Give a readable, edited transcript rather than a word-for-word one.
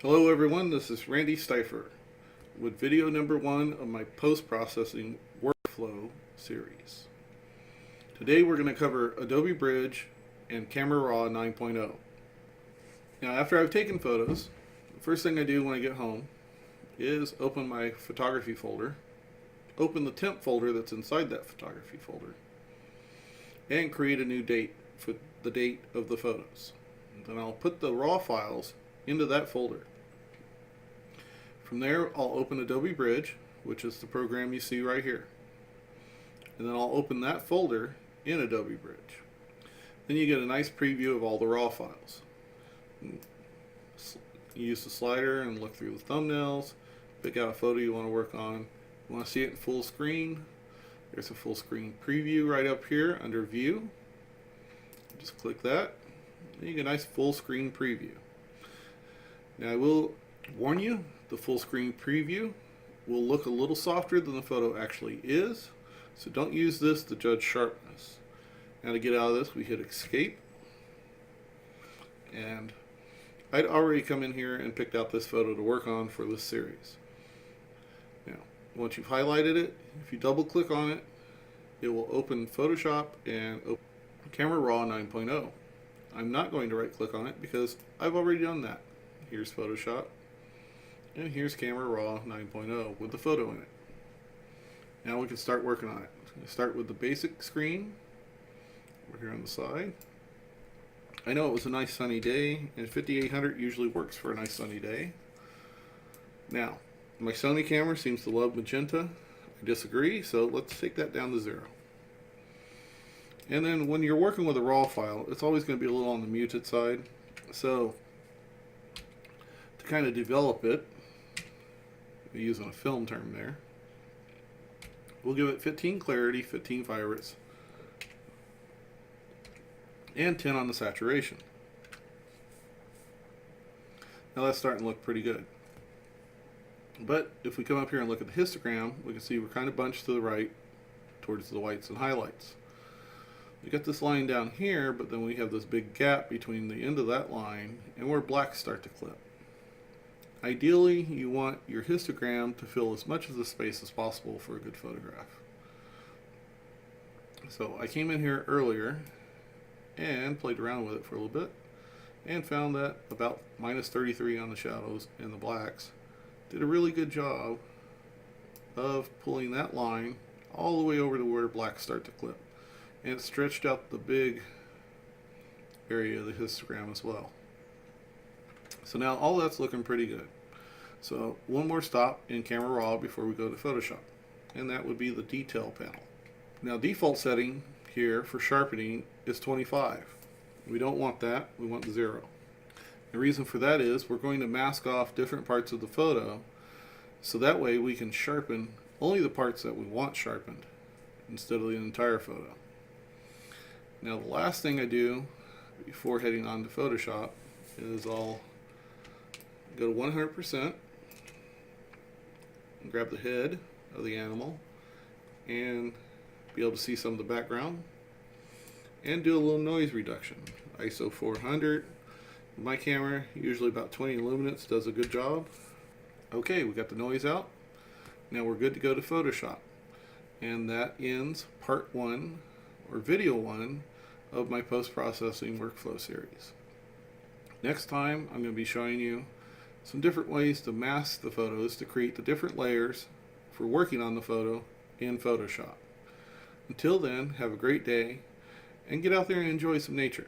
Hello everyone, this is Randy Stifer with video number 1 of my post-processing workflow series. Today we're going to cover Adobe Bridge and Camera Raw 9.0. Now after I've taken photos, the first thing I do when I get home is open my photography folder, open the temp folder that's inside that photography folder, and create a new date for the date of the photos. And then I'll put the raw files into that folder. From there, I'll open Adobe Bridge, which is the program you see right here. And then I'll open that folder in Adobe Bridge. Then you get a nice preview of all the raw files. You use the slider and look through the thumbnails, pick out a photo you want to work on. You want to see it in full screen? There's a full screen preview right up here under View. Just click that, and you get a nice full screen preview. Now I will warn you, the full screen preview will look a little softer than the photo actually is, so don't use this to judge sharpness. Now to get out of this, we hit Escape, and I'd already come in here and picked out this photo to work on for this series. Now once you've highlighted it, if you double click on it, it will open Photoshop and open Camera Raw 9.0. I'm not going to right click on it because I've already done that. Here's Photoshop, and here's Camera Raw 9.0 with the photo in it. Now we can start working on it. We start with the basic screen over here on the side. I know it was a nice sunny day, and 5800 usually works for a nice sunny day. Now, my Sony camera seems to love magenta. I disagree, so let's take that down to 0. And then when you're working with a raw file, it's always going to be a little on the muted side. So to kind of develop it, using a film term there, we'll give it 15 clarity, 15 vibrance, and 10 on the saturation. Now that's starting to look pretty good. But if we come up here and look at the histogram, we can see we're kind of bunched to the right towards the whites and highlights. We got this line down here, but then we have this big gap between the end of that line and where blacks start to clip. Ideally, you want your histogram to fill as much of the space as possible for a good photograph. So I came in here earlier and played around with it for a little bit and found that about -33 on the shadows and the blacks did a really good job of pulling that line all the way over to where blacks start to clip. And it stretched out the big area of the histogram as well. So now all that's looking pretty good. So one more stop in Camera Raw before we go to Photoshop, and that would be the detail panel. Now default setting here for sharpening is 25. We don't want that, we want 0. The reason for that is we're going to mask off different parts of the photo, so that way we can sharpen only the parts that we want sharpened instead of the entire photo. Now the last thing I do before heading on to Photoshop is I'll go to 100% and grab the head of the animal and be able to see some of the background and do a little noise reduction. ISO 400. My camera, usually about 20 luminance, does a good job. Okay, we got the noise out. Now we're good to go to Photoshop. And that ends part 1 or video 1 of my post-processing workflow series. Next time I'm going to be showing you some different ways to mask the photos to create the different layers for working on the photo in Photoshop. Until then, have a great day and get out there and enjoy some nature.